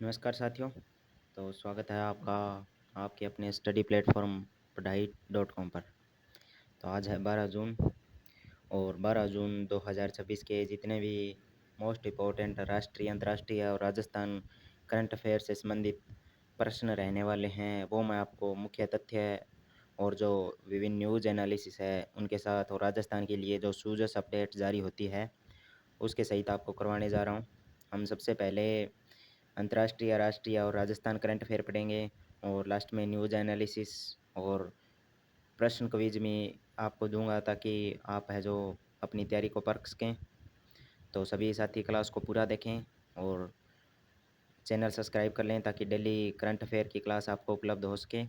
नमस्कार साथियों। तो स्वागत है आपका आपके अपने स्टडी प्लेटफॉर्म पढ़ाई.com पर। तो आज है 12 जून और 12 जून 2026 के जितने भी मोस्ट इम्पोर्टेंट राष्ट्रीय, अंतर्राष्ट्रीय और राजस्थान करंट अफेयर से संबंधित प्रश्न रहने वाले हैं, वो मैं आपको मुख्य तथ्य और जो विभिन्न न्यूज़ एनालिसिस है उनके साथ और राजस्थान के लिए जो सूजस अपडेट जारी होती है, उसके सहित आपको करवाने जा रहा हूँ। हम सबसे पहले अंतर्राष्ट्रीय, राष्ट्रीय और राजस्थान करंट अफेयर पढ़ेंगे और लास्ट में न्यूज़ एनालिसिस और प्रश्न क्विज में आपको दूंगा ताकि आप है जो अपनी तैयारी को परख सकें। तो सभी साथी क्लास को पूरा देखें और चैनल सब्सक्राइब कर लें ताकि डेली करंट अफेयर की क्लास आपको उपलब्ध हो सके।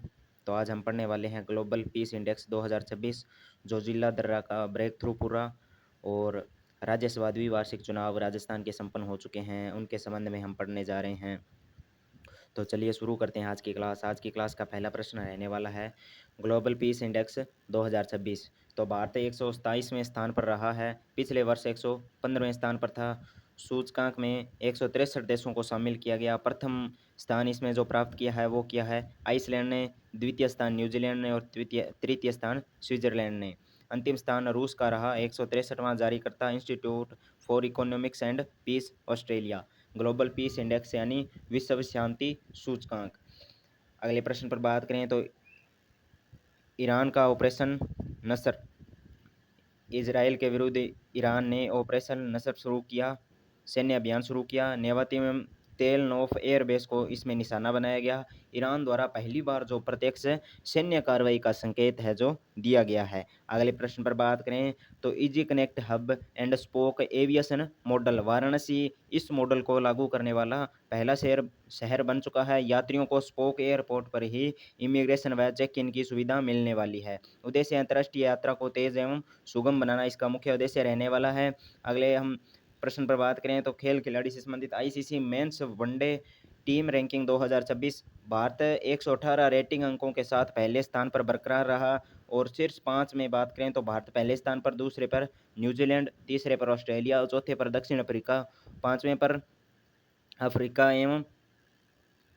तो आज हम पढ़ने वाले हैं ग्लोबल पीस इंडेक्स 2026, जो जिला दर्रा का ब्रेक थ्रू पूरा और राज्यसभा द्विवार्षिक चुनाव राजस्थान के संपन्न हो चुके हैं, उनके संबंध में हम पढ़ने जा रहे हैं। तो चलिए शुरू करते हैं आज की क्लास। आज की क्लास का पहला प्रश्न रहने वाला है ग्लोबल पीस इंडेक्स 2026। तो भारत 127वें स्थान पर रहा है, पिछले वर्ष 115वें स्थान पर था। सूचकांक में 163 देशों को शामिल किया गया। प्रथम स्थान इसमें जो प्राप्त किया है वो किया है आइसलैंड ने, द्वितीय स्थान न्यूजीलैंड ने और तृतीय स्थान स्विट्जरलैंड ने। अंतिम स्थान रूस का रहा। 163वां जारीकर्ता institute for economics and peace, Australia. Global peace index यानी विश्व शांति सूचकांक। अगले प्रश्न पर बात करें तो ईरान का ऑपरेशन नसर, इजराइल के विरुद्ध ईरान ने ऑपरेशन नसर शुरू किया, सैन्य अभियान शुरू किया। नेवाती में तेल नौफ एयरबेस को इसमें निशाना बनाया गया। ईरान द्वारा पहली बार जो प्रत्यक्ष सैन्य कार्रवाई का संकेत है जो दिया गया है। अगले प्रश्न पर बात करें तो easy connect hub and spoke aviation model, Varanasi इस मॉडल को लागू करने वाला पहला शहर शहर बन चुका है। यात्रियों को स्पोक एयरपोर्ट पर ही इमिग्रेशन व चेक इन की सुविधा मिलने वाली है। उद्देश्य अंतर्राष्ट्रीय यात्रा को तेज एवं सुगम बनाना इसका मुख्य उद्देश्य रहने वाला है। अगले हम प्रश्न पर बात करें तो खेल खिलाड़ी से संबंधित ICC men's one day team ranking 2026। Bharat 118 rating अंकों के साथ पहले स्थान पर बरकरार रहा और शीर्ष 5 में बात करें तो भारत पहले स्थान पर, दूसरे पर न्यूजीलैंड, तीसरे पर ऑस्ट्रेलिया और चौथे पर दक्षिण अफ्रीका, पांचवें पर अफ्रीका एवं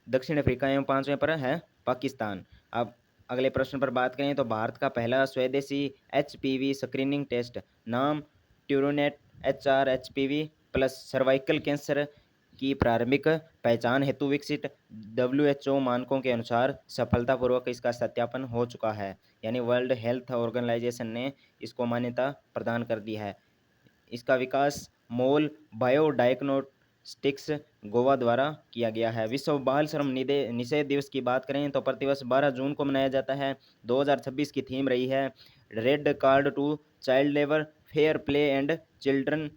दक्षिण अफ्रीका एवं पांचवें पर है पाकिस्तान। अब अगले प्रश्न पर बात करें तो भारत का पहला स्वदेशी एचपीवी स्क्रीनिंग टेस्ट, नाम ट्यूरोनेट HR HPV plus cervical cancer की प्रारंभिक पहचान हेतु विकसित WHO मानकों के अनुसार सफलतापूर्वक इसका सत्यापन हो चुका है, यानी वर्ल्ड हेल्थ ऑर्गेनाइजेशन ने इसको मान्यता प्रदान कर दी है। इसका विकास मोल बायोडायग्नोस्टिक्स गोवा द्वारा किया गया है। विश्व बाल श्रम निषेध दिवस की बात करें तो प्रतिवर्ष 12 जून को मनाया जाता है। 2026 की थीम रही है red card to child labour, fair play and children,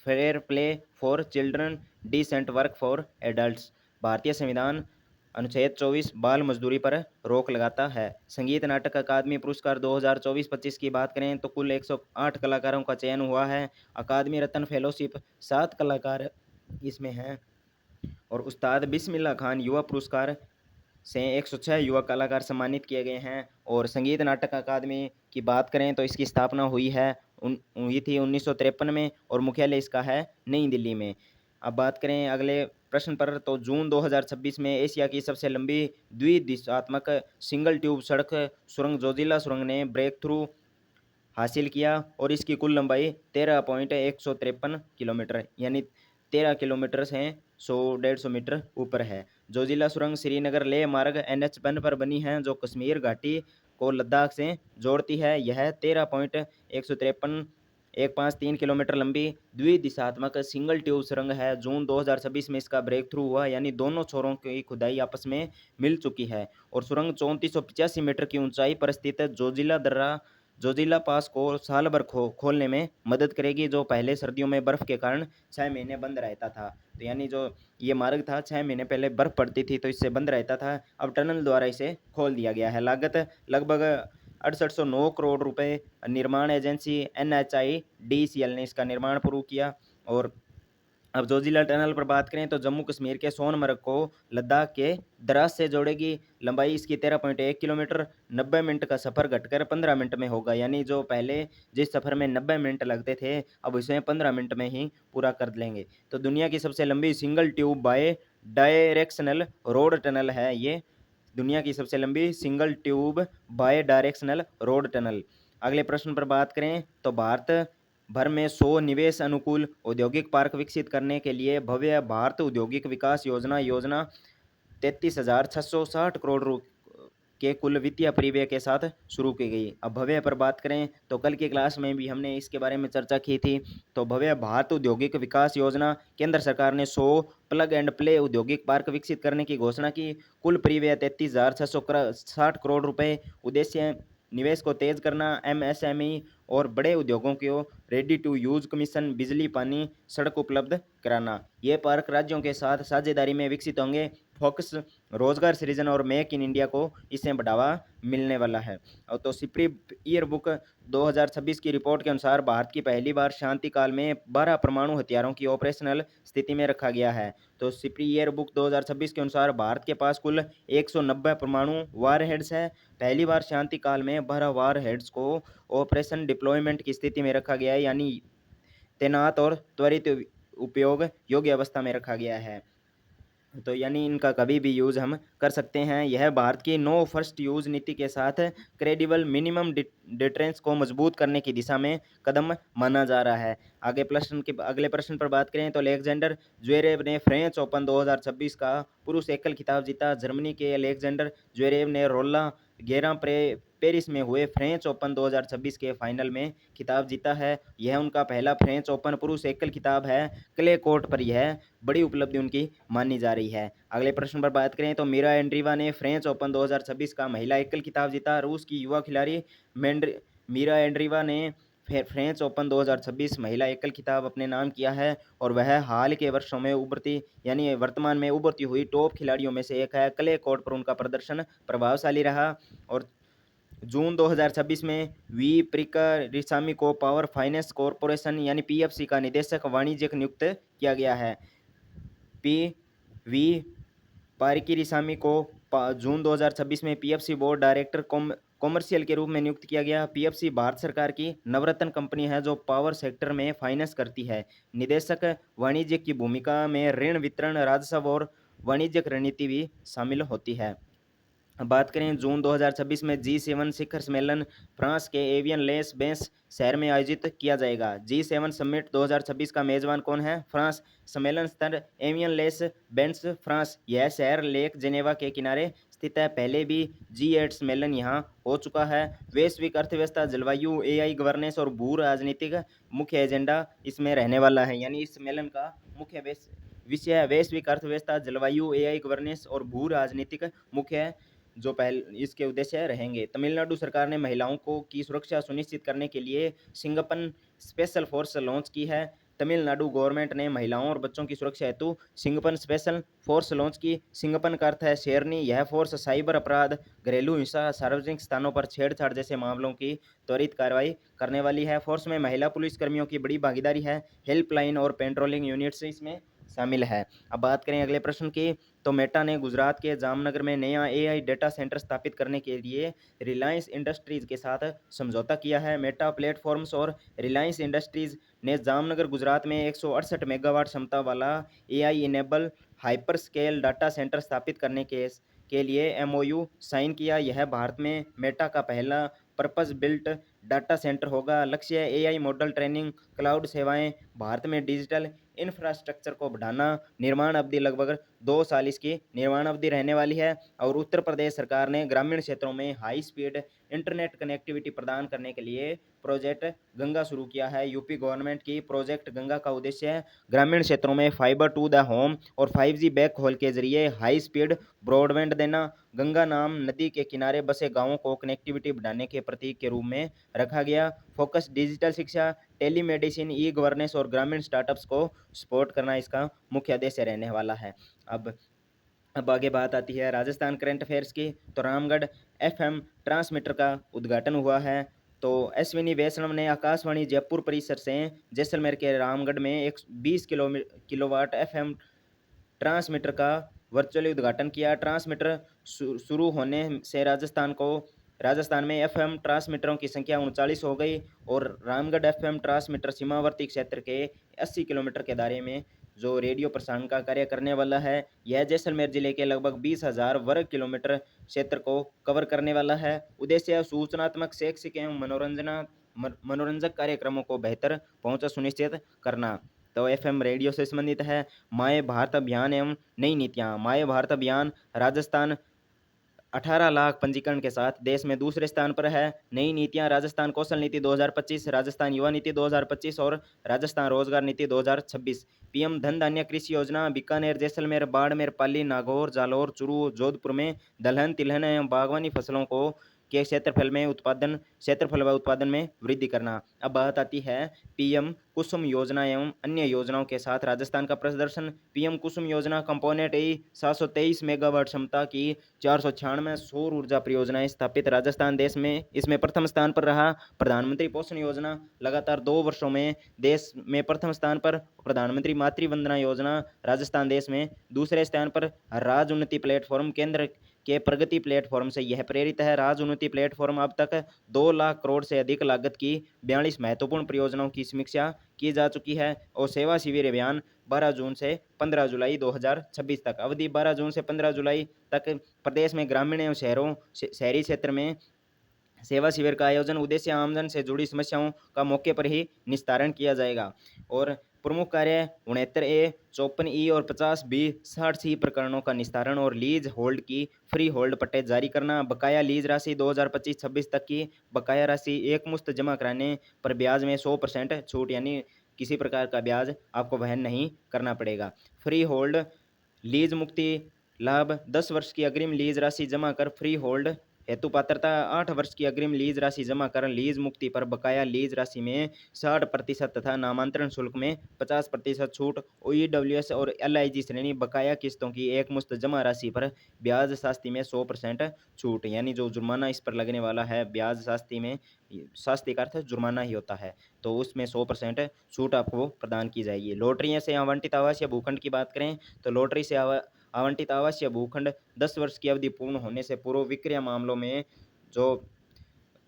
fair play for children, decent work for adults. भारतीय संविधान अनुच्छेद 24 बाल मजदूरी पर रोक लगाता है। संगीत नाटक अकादमी पुरस्कार 2024-25 की बात करें तो कुल 108 कलाकारों का चयन हुआ है। अकादमी रत्न फेलोशिप 7 कलाकार इसमें हैं और उस्ताद बिस्मिल्लाह खान युवा पुरस्कार से 106 युवा कलाकार सम्मानित किए गए हैं। और संगीत नाटक अकादमी की बात करें तो इसकी स्थापना हुई थी 1953 में और मुख्यालय इसका है नई दिल्ली में। अब बात करें अगले प्रश्न पर तो जून 2026 में एशिया की सबसे लंबी द्विदिशात्मक सिंगल ट्यूब सड़क सुरंग जोजिला सुरंग ने ब्रेक थ्रू हासिल किया और इसकी कुल लंबाई 13.153 किलोमीटर यानी 13 किलोमीटर से 100-150 मीटर ऊपर है। जोजिला सुरंग श्रीनगर लेह मार्ग NH1 पर बनी है जो कश्मीर घाटी को लद्दाख से जोड़ती है। यह 13.153 किलोमीटर लंबी द्विदिशात्मक सिंगल ट्यूब सुरंग है। जून 2026 में इसका ब्रेक थ्रू हुआ, यानी दोनों छोरों की खुदाई आपस में मिल चुकी है और सुरंग 3485 मीटर की ऊंचाई पर स्थित जोजिला पास को साल भर खोलने में मदद करेगी, जो पहले सर्दियों में बर्फ के कारण 6 महीने बंद रहता था। तो यानी जो ये मार्ग था 6 महीने पहले बर्फ पड़ती थी तो इससे बंद रहता था, अब टनल द्वारा इसे खोल दिया गया है। लागत लगभग 6809 करोड़ रुपए। निर्माण एजेंसी NHIDCL ने इसका निर्माण पूर्ण किया। और अब जोजिला टनल पर बात करें तो जम्मू कश्मीर के सोनमर्ग को लद्दाख के द्रास से जोड़ेगी। लंबाई इसकी 13.1 किलोमीटर। 90 मिनट का सफ़र घटकर 15 मिनट में होगा, यानी जो पहले जिस सफ़र में 90 मिनट लगते थे अब इसे 15 मिनट में ही पूरा कर लेंगे। तो दुनिया की सबसे लंबी single tube bye directional road tunnel है ये, दुनिया की सबसे लंबी single tube bye directional road tunnel. अगले प्रश्न पर बात करें तो भारत भर में 100 निवेश अनुकूल औद्योगिक पार्क विकसित करने के लिए भव्य भारत औद्योगिक विकास योजना 33,660 करोड़ के कुल वित्तीय परिव्यय के साथ शुरू की गई। अब भव्य पर बात करें तो कल की क्लास में भी हमने इसके बारे में चर्चा की थी। तो भव्य भारत औद्योगिक विकास योजना, केंद्र सरकार ने 100 प्लग एंड प्ले औद्योगिक पार्क विकसित करने की घोषणा की। कुल परिव्यय 33,660 करोड़ रुपए। उद्देश्य निवेश को तेज करना, एमएसएमई और बड़े उद्योगों को रेडी टू यूज कमीशन, बिजली, पानी, सड़क उपलब्ध कराना। ये पार्क राज्यों के साथ साझेदारी में विकसित होंगे। फोकस रोजगार सृजन और मेक इन इंडिया को इससे बढ़ावा मिलने वाला है। और तो सिप्री ईयर बुक 2026 की रिपोर्ट के अनुसार भारत की पहली बार शांति काल में 12 परमाणु हथियारों की ऑपरेशनल स्थिति में रखा गया है। तो सिप्री ईयर बुक 2026 के अनुसार भारत के पास कुल 190 परमाणु वारहेड्स है। पहली बार शांति काल में 12 वारहेड्स को ऑपरेशन डिप्लॉयमेंट की स्थिति में रखा गया है, यानी तैनात और त्वरित उपयोग योग्य अवस्था में रखा गया है। तो यानी इनका कभी भी यूज़ हम कर सकते हैं। यह भारत की नो फर्स्ट यूज़ नीति के साथ क्रेडिबल मिनिमम डिटरेंस को मजबूत करने की दिशा में कदम माना जा रहा है। अगले प्रश्न पर बात करें तो अलेक्जेंडर ज्वेरेव ने फ्रेंच ओपन 2026 का पुरुष एकल खिताब जीता। जर्मनी के अलेक्जेंडर ज्वेरेव ने रोला गेरां पेरिस में हुए फ्रेंच ओपन 2026 के फाइनल में खिताब जीता है। यह उनका पहला फ्रेंच ओपन पुरुष एकल खिताब है। क्ले कोर्ट पर यह बड़ी उपलब्धि उनकी मानी जा रही है। अगले प्रश्न पर बात करें तो मीरा एंड्रीवा ने फ्रेंच ओपन 2026 का महिला एकल खिताब जीता। रूस की युवा खिलाड़ी मीरा एंड्रीवा ने फ्रेंच ओपन 2026 महिला एकल खिताब अपने नाम किया है और वह हाल के वर्षों में वर्तमान में उभरती हुई टॉप खिलाड़ियों में से एक है। क्ले कोर्ट पर उनका प्रदर्शन प्रभावशाली रहा। और जून 2026 में वी प्रिकारिसामी को पावर फाइनेंस कॉरपोरेशन यानी पीएफसी का निदेशक वाणिज्यिक नियुक्त किया गया है। वी पारिकिरिसामी को जून 2026 में पीएफसी बोर्ड डायरेक्टर कॉमर्शियल के रूप में नियुक्त किया गया। पीएफसी भारत सरकार की नवरत्न कंपनी है जो पावर सेक्टर में फाइनेंस करती है। निदेशक वाणिज्य की भूमिका में ऋण वितरण, राजस्व और वाणिज्यिक रणनीति भी शामिल होती है। अब बात करें जून 2026 में G7 शिखर सम्मेलन फ्रांस के एवियन लेस बेंस शहर में आयोजित किया जाएगा। G7 समिट 2026 का मेजबान कौन है? फ्रांस। सम्मेलन स्थल एवियन लेस बेंस फ्रांस। यह शहर लेक जेनेवा के किनारे स्थित है। पहले भी G8 सम्मेलन यहाँ हो चुका है। वैश्विक अर्थव्यवस्था, जलवायु, एआई गवर्नेंस और भू राजनीतिक मुख्य एजेंडा इसमें रहने वाला है। यानी इस सम्मेलन का मुख्य विषय वैश्विक अर्थव्यवस्था, जलवायु, एआई गवर्नेंस और भू राजनीतिक मुख्य जो इसके उद्देश्य रहेंगे। तमिलनाडु सरकार ने महिलाओं की सुरक्षा सुनिश्चित करने के लिए सिंगपन स्पेशल फोर्स लॉन्च की है। तमिलनाडु गवर्नमेंट ने महिलाओं और बच्चों की सुरक्षा हेतु सिंगपन स्पेशल फोर्स लॉन्च की। सिंगपन का अर्थ है शेरनी। यह फोर्स साइबर अपराध, घरेलू हिंसा, सार्वजनिक स्थानों पर छेड़छाड़ जैसे मामलों की त्वरित कार्रवाई करने वाली है। फोर्स में महिला पुलिसकर्मियों की बड़ी भागीदारी है। हेल्पलाइन और पेट्रोलिंग यूनिट्स इसमें शामिल है। अब बात करें अगले प्रश्न की तो मेटा ने गुजरात के जामनगर में नया एआई डेटा सेंटर स्थापित करने के लिए रिलायंस इंडस्ट्रीज के साथ समझौता किया है। मेटा प्लेटफॉर्म्स और रिलायंस इंडस्ट्रीज ने जामनगर गुजरात में 168 मेगावाट क्षमता वाला AI enable hyper scale data centre स्थापित करने के लिए एमओयू साइन किया। यह भारत में मेटा का पहला पर्पस बिल्ट डाटा सेंटर होगा। लक्ष्य एआई मॉडल ट्रेनिंग, क्लाउड सेवाएं, भारत में डिजिटल इंफ्रास्ट्रक्चर को बढ़ाना। निर्माण अवधि लगभग 2 साल इसकी निर्माण अवधि रहने वाली है। और उत्तर प्रदेश सरकार ने ग्रामीण क्षेत्रों में हाई स्पीड इंटरनेट कनेक्टिविटी प्रदान करने के लिए प्रोजेक्ट गंगा शुरू किया है। यूपी गवर्नमेंट की प्रोजेक्ट गंगा का उद्देश्य ग्रामीण क्षेत्रों में फाइबर टू द होम और 5G बैकहोल के जरिए हाई स्पीड ब्रॉडबैंड देना। गंगा नाम नदी के किनारे बसे गांवों को कनेक्टिविटी बढ़ाने के प्रतीक के रूप में रखा गया। फोकस डिजिटल शिक्षा, टेलीमेडिसिन, ई गवर्नेंस और ग्रामीण स्टार्टअप्स को सपोर्ट करना इसका मुख्य उद्देश्य रहने वाला है। अब आगे बात आती है राजस्थान करंट अफेयर्स की। तो रामगढ़ एफएम ट्रांसमीटर का उद्घाटन हुआ है। तो अश्विनी वैष्णव ने आकाशवाणी जयपुर परिसर से जैसलमेर के रामगढ़ में 120 किलोवाट एफएम ट्रांसमीटर का वर्चुअली उद्घाटन किया। ट्रांसमीटर शुरू होने से राजस्थान में एफएम ट्रांसमीटरों की संख्या 39 हो गई और रामगढ़ एफएम ट्रांसमीटर सीमावर्ती क्षेत्र के 80 किलोमीटर के दायरे में जो रेडियो प्रसारण का कार्य करने वाला है। यह जैसलमेर जिले के लगभग 20,000 वर्ग किलोमीटर क्षेत्र को कवर करने वाला है। उद्देश्य सूचनात्मक, शैक्षिक एवं मनोरंजक कार्यक्रमों को बेहतर पहुंच सुनिश्चित करना। तो एफएम रेडियो से संबंधित है। माय भारत अभियान एवं नई नीतियां। माय भारत अभियान राजस्थान 18 लाख पंजीकरण के साथ देश में दूसरे स्थान पर है। नई नीतियां राजस्थान कौशल नीति 2025, राजस्थान युवा नीति 2025 और राजस्थान रोजगार नीति 2026। पीएम धन धान्य कृषि योजना बीकानेर, जैसलमेर, बाड़मेर, पाली, नागौर, जालौर, चूरू, जोधपुर में दलहन, तिलहन एवं बागवानी फसलों को के क्षेत्रफल व उत्पादन में वृद्धि करना। अब बात आती है पीएम कुसुम योजना एवं अन्य योजनाओं के साथ राजस्थान का प्रदर्शन। पीएम कुसुम योजना कंपोनेंट ए 723 मेगावाट क्षमता की 496 सौर ऊर्जा परियोजनाएं स्थापित। राजस्थान देश में इसमें प्रथम स्थान पर रहा। प्रधानमंत्री पोषण योजना लगातार 2 वर्षों में देश में प्रथम स्थान पर। प्रधानमंत्री मातृ वंदना योजना राजस्थान देश में दूसरे स्थान पर। राज्य उन्नति प्लेटफॉर्म केंद्र के प्रगति प्लेटफॉर्म से यह प्रेरित है। राज्य उन्नति प्लेटफॉर्म अब तक 2 लाख करोड़ से अधिक लागत की 42 महत्वपूर्ण परियोजनाओं की समीक्षा की जा चुकी है। और सेवा शिविर अभियान 12 जून से 15 जुलाई 2026 तक। अवधि 12 जून से 15 जुलाई तक प्रदेश में ग्रामीण एवं शहरी क्षेत्र में सेवा शिविर का आयोजन। उद्देश्य आमजन से जुड़ी समस्याओं का मौके पर ही निस्तारण किया जाएगा। और प्रमुख कार्य 69A, 54E और 50B, 60C प्रकरणों का निस्तारण और लीज होल्ड की फ्री होल्ड पट्टे जारी करना। बकाया लीज राशि 2025-26 तक की बकाया राशि एकमुश्त जमा कराने पर ब्याज में 100% छूट, यानी किसी प्रकार का ब्याज आपको वहन नहीं करना पड़ेगा। फ्री होल्ड लीज मुक्ति लाभ 10 वर्ष की अग्रिम लीज राशि जमा कर फ्री होल्ड हेतु पात्रता। 8 वर्ष की अग्रिम लीज राशि जमा कर लीज मुक्ति पर बकाया लीज राशि में 60% तथा नामांतरण शुल्क में 50% छूट। OEWS और LIG श्रेणी बकाया किस्तों की एकमुश्त जमा राशि पर ब्याज शास्ति में 100% छूट, यानी जो जुर्माना इस पर लगने वाला है ब्याज शास्ति में, शास्ति का अर्थ जुर्माना ही होता है, तो उसमें 100% छूट आपको प्रदान की जाएगी। लॉटरी से आवंटित आवास या भूखंड की बात करें तो लॉटरी से आवंटित आवास या भूखंड 10 वर्ष की अवधि पूर्ण होने से पूर्व विक्रय मामलों में जो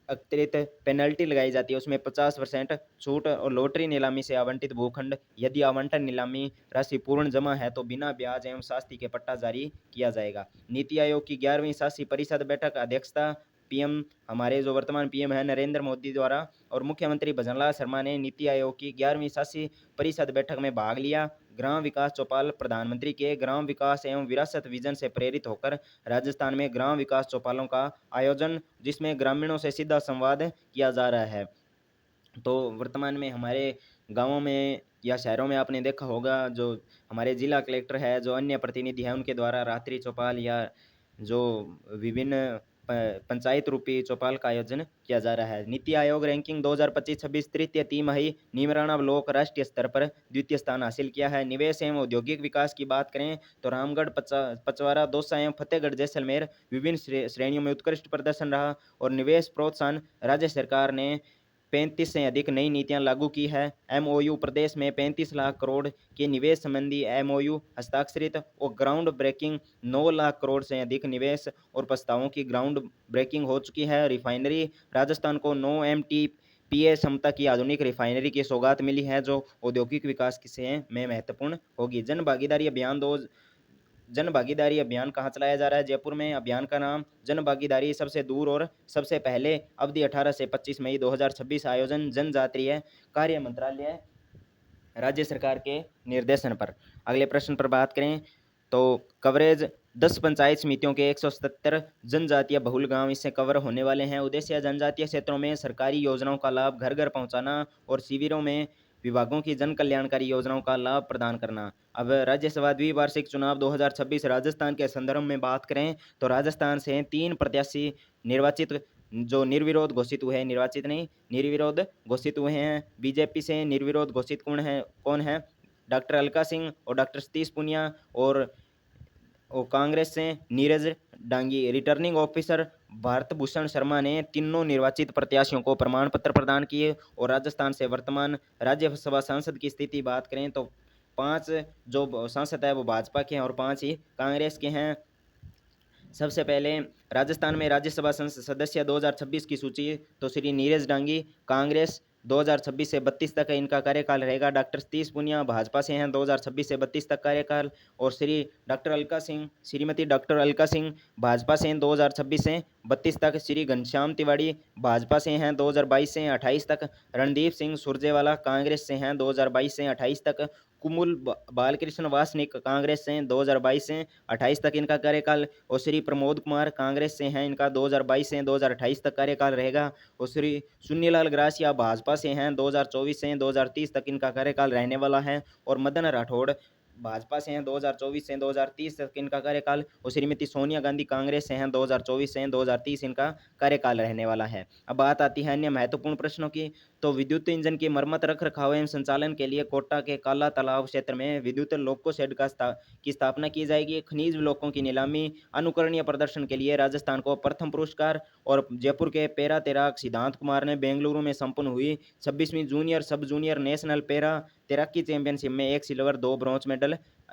अतिरिक्त पेनल्टी लगाई जाती है उसमें 50% छूट। और लॉटरी नीलामी से आवंटित भूखंड यदि आवंटन नीलामी राशि पूर्ण जमा है तो बिना ब्याज एवं शास्ति के पट्टा जारी किया जाएगा। नीति आयोग की 11वीं शासी परिषद बैठक अध्यक्षता पीएम, हमारे जो वर्तमान पीएम है नरेंद्र मोदी द्वारा, और मुख्यमंत्री भजनलाल शर्मा ने नीति आयोग की 11वीं शासी परिषद बैठक में भाग लिया। ग्राम विकास चौपाल प्रधानमंत्री के ग्राम विकास एवं विरासत विजन से प्रेरित होकर राजस्थान में ग्राम विकास चौपालों का आयोजन, जिसमें ग्रामीणों से सीधा संवाद किया जा रहा है। तो वर्तमान में हमारे गांवों में या शहरों में आपने देखा होगा जो हमारे जिला कलेक्टर है, जो अन्य प्रतिनिधि हैं, उनके द्वारा रात्रि चौपाल या जो विभिन्न पंचायत रूपी चौपाल का आयोजन किया जा रहा है। नीति आयोग रैंकिंग 2025-26 तृतीय तिमाही नीमराणा ब्लॉक राष्ट्रीय स्तर पर द्वितीय स्थान हासिल किया है। निवेश एवं औद्योगिक विकास की बात करें तो रामगढ़, पचवारा, दौसा एवं फतेहगढ़ जैसलमेर विभिन्न श्रेणियों में उत्कृष्ट प्रदर्शन रहा। और निवेश प्रोत्साहन राज्य सरकार ने 35 से अधिक नई नीतियां लागू की है। MOU प्रदेश में 35 लाख करोड़ के निवेश संबंधी MOU हस्ताक्षरित और ग्राउंड ब्रेकिंग 9 लाख करोड़ से अधिक निवेश और प्रस्तावों की ग्राउंड ब्रेकिंग हो चुकी है। रिफाइनरी राजस्थान को 9 MTPA क्षमता की आधुनिक रिफाइनरी की सौगात मिली है, जो औद्योगिक विकास से में महत्वपूर्ण होगी। जन भागीदारी अभियान कहाँ चलाया जा रहा है? जयपुर में। अभियान का नाम जन भागीदारी सबसे दूर और सबसे पहले, अवधि 18 से 25 मई 2026। आयोजन जनजातीय कार्य मंत्रालय राज्य सरकार के निर्देशन पर। अगले प्रश्न पर बात करें तो कवरेज 10 पंचायत समितियों के 177 जनजातीय बहुल गांव इससे कवर होने वाले हैं। उद्देश्य जनजातीय क्षेत्रों में सरकारी योजनाओं का लाभ घर घर पहुंचाना और शिविरों में विभागों की जन कल्याणकारी योजनाओं का लाभ प्रदान करना। अब राज्यसभा द्विवार्षिक चुनाव 2026 राजस्थान के संदर्भ में बात करें तो राजस्थान से 3 प्रत्याशी निर्वाचित जो निर्विरोध घोषित हुए हैं, निर्वाचित नहीं निर्विरोध घोषित हुए हैं। बीजेपी से निर्विरोध घोषित कौन है? डॉक्टर अलका सिंह और डॉक्टर सतीश पुनिया। और कांग्रेस से नीरज डांगी। रिटर्निंग ऑफिसर भारत भूषण शर्मा ने तीनों निर्वाचित प्रत्याशियों को प्रमाण पत्र प्रदान किए। और राजस्थान से वर्तमान राज्यसभा सांसद की स्थिति बात करें तो 5 जो सांसद है वो भाजपा के हैं और 5 ही कांग्रेस के हैं। सबसे पहले राजस्थान में राज्यसभा संसद सदस्य 2026 की सूची तो श्री नीरज डांगी कांग्रेस, 2026 से 32 तक इनका कार्यकाल रहेगा। डॉक्टर सतीश पूनिया भाजपा से हैं, 2026 से 32 तक कार्यकाल। और श्रीमती डॉक्टर अलका सिंह भाजपा से हैं, 2026 से 32 तक। श्री घनश्याम तिवाड़ी भाजपा से हैं, 2022 से 28 तक। रणदीप सिंह सुरजेवाला कांग्रेस से हैं, 2022 से 28 तक। कुमुल बालकृष्ण वासनिक कांग्रेस से हैं, 2022 से 28 तक इनका कार्यकाल। और श्री प्रमोद कुमार कांग्रेस से हैं, इनका 2022 से 2028 तक कार्यकाल रहेगा। और श्री सुन्नीलाल ग्रासिया भाजपा से हैं, 2024 से 2030 तक इनका कार्यकाल रहने वाला है। और मदन राठौड़ भाजपा से हैं, 2024 से 2030 तक इनका कार्यकाल। और श्रीमती सोनिया गांधी कांग्रेस से हैं, 2024 से 2030 इनका कार्यकाल रहने वाला है। अब बात आती है अन्य महत्वपूर्ण प्रश्नों की। तो विद्युत इंजन की मरम्मत, रख रखाव एवं संचालन के लिए कोटा के काला तालाब क्षेत्र में विद्युत लोको शेड की स्थापना की जाएगी। खनिज ब्लॉकों की नीलामी अनुकरणीय प्रदर्शन के लिए राजस्थान को प्रथम पुरस्कार। और जयपुर के पैरा तैराक सिद्धांत कुमार ने बेंगलुरु में संपन्न हुई 26वीं junior sub junior national para तैराकी चैंपियनशिप में 1 सिल्वर 2 ब्रॉन्ज मेडल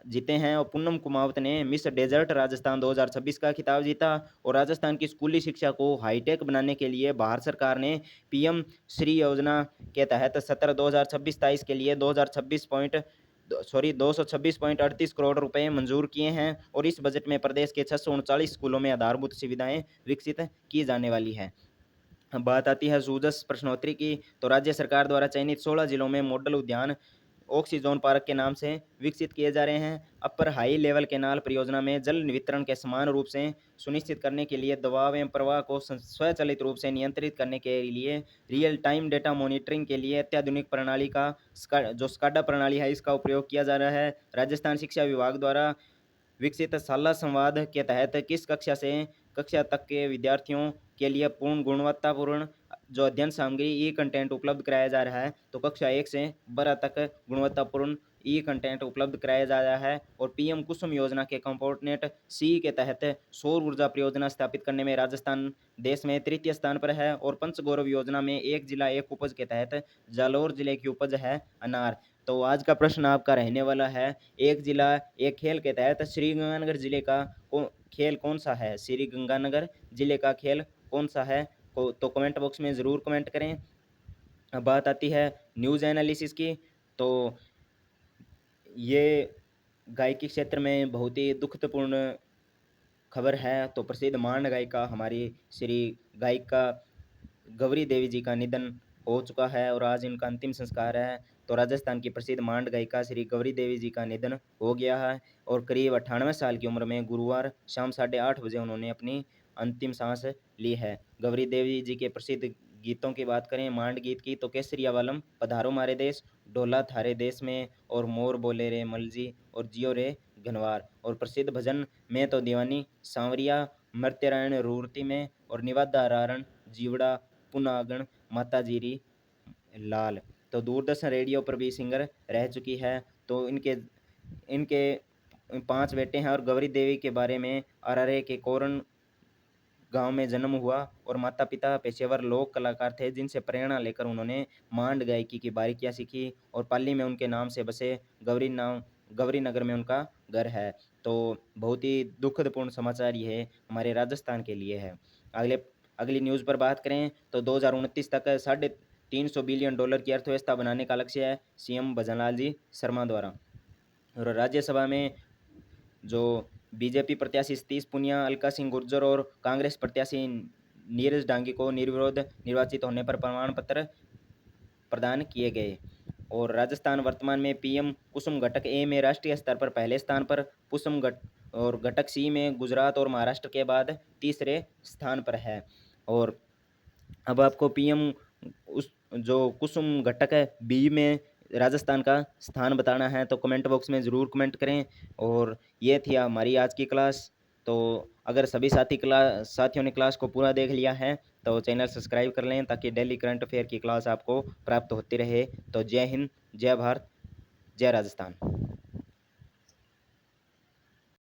जीते हैं। और पूनम कुमावत ने मिस डेजर्ट राजस्थान 2026 का खिताब जीता। और राजस्थान की स्कूली शिक्षा को हाईटेक बनाने के लिए भारत सरकार ने पीएम श्री योजना के तहत सत्र 2026-27 के लिए 226.38 करोड़ रुपए मंजूर किए हैं। और इस बजट में प्रदेश के 639 स्कूलों में आधारभूत सुविधाएं विकसित की जाने वाली है। बात आती है सूजस प्रश्नोत्तरी की। तो राज्य सरकार द्वारा चयनित 16 जिलों में मॉडल उद्यान ऑक्सीजोन पार्क के नाम से विकसित किए जा रहे हैं। अपर हाई लेवल कैनाल परियोजना में जल वितरण के समान रूप से सुनिश्चित करने के लिए दबाव एवं प्रवाह को स्वचालित रूप से नियंत्रित करने के लिए रियल टाइम डेटा मॉनिटरिंग के लिए अत्याधुनिक प्रणाली का जो स्काडा प्रणाली है इसका उपयोग किया जा रहा है। राजस्थान शिक्षा विभाग द्वारा विकसित शाला संवाद के तहत किस कक्षा से कक्षा तक के विद्यार्थियों के लिए पूर्ण गुणवत्तापूर्ण जो अध्ययन सामग्री ई कंटेंट उपलब्ध कराया जा रहा है। तो कक्षा 1 से 12 तक गुणवत्तापूर्ण ई कंटेंट उपलब्ध कराया जा रहा है। और पीएम कुसुम योजना के कंपोनेंट सी के तहत सौर ऊर्जा परियोजना स्थापित करने में राजस्थान देश में तृतीय स्थान पर है। और पंचगौरव योजना में एक जिला एक उपज के तहत जालौर जिले की उपज है अनार। तो आज का प्रश्न आपका रहने वाला है, एक जिला एक खेल के तहत श्रीगंगानगर जिले का खेल कौन सा है? श्रीगंगानगर जिले का खेल कौन सा है? तो कमेंट बॉक्स में ज़रूर कमेंट करें। अब बात आती है न्यूज़ एनालिसिस की। तो ये गायकी क्षेत्र में बहुत ही दुखदपूर्ण खबर है। तो प्रसिद्ध मांड गायिका हमारी श्री गायिका गौरी देवी जी का निधन हो चुका है और आज इनका अंतिम संस्कार है। तो राजस्थान की प्रसिद्ध मांड गायिका श्री गौरी देवी जी का निधन हो गया है और करीब 98 साल की उम्र में गुरुवार शाम 8:30 बजे उन्होंने अपनी अंतिम सांस ली है। गौरी देवी जी के प्रसिद्ध गीतों की बात करें मांड गीत की तो केसरिया वालम, पधारो मारे देश, डोला थारे देश में, और मोर बोले रे मलजी, और जियो रे घनवार। और प्रसिद्ध भजन मैं तो दीवानी, सांवरिया, मर्त्यरायण रूरती में, और निवादा रारण, जीवड़ा, पुनागण, माता जीरी लाल। तो दूरदर्शन रेडियो पर भी सिंगर रह चुकी है। तो इनके इनके 5 बेटे हैं। और गौरी देवी के बारे में अरारे के कोरन गांव में जन्म हुआ और माता पिता पेशेवर लोक कलाकार थे जिनसे प्रेरणा लेकर उन्होंने मांड गायकी की बारीकियां सीखी और पाली में उनके नाम से बसे गौरी नगर में उनका घर है। तो बहुत ही दुखदपूर्ण समाचार ये हमारे राजस्थान के लिए है। अगली न्यूज़ पर बात करें तो 2029 तक $350 बिलियन की अर्थव्यवस्था बनाने का लक्ष्य है सीएम भजनलाल जी शर्मा द्वारा। और राज्यसभा में जो बीजेपी प्रत्याशी सतीश पूनिया, अलका सिंह गुर्जर और कांग्रेस प्रत्याशी नीरज डांगी को निर्विरोध निर्वाचित होने पर प्रमाण पत्र प्रदान किए गए। और राजस्थान वर्तमान में पीएम कुसुम घटक ए में राष्ट्रीय स्तर पर पहले स्थान पर, और घटक सी में गुजरात और महाराष्ट्र के बाद तीसरे स्थान पर है। और अब आपको पीएम उस जो कुसुम घटक है बी में राजस्थान का स्थान बताना है। तो कमेंट बॉक्स में ज़रूर कमेंट करें। और ये थी हमारी आज की क्लास। तो अगर सभी साथियों ने क्लास को पूरा देख लिया है तो चैनल सब्सक्राइब कर लें ताकि डेली करंट अफेयर की क्लास आपको प्राप्त होती रहे। तो जय हिंद, जय भारत, जय राजस्थान।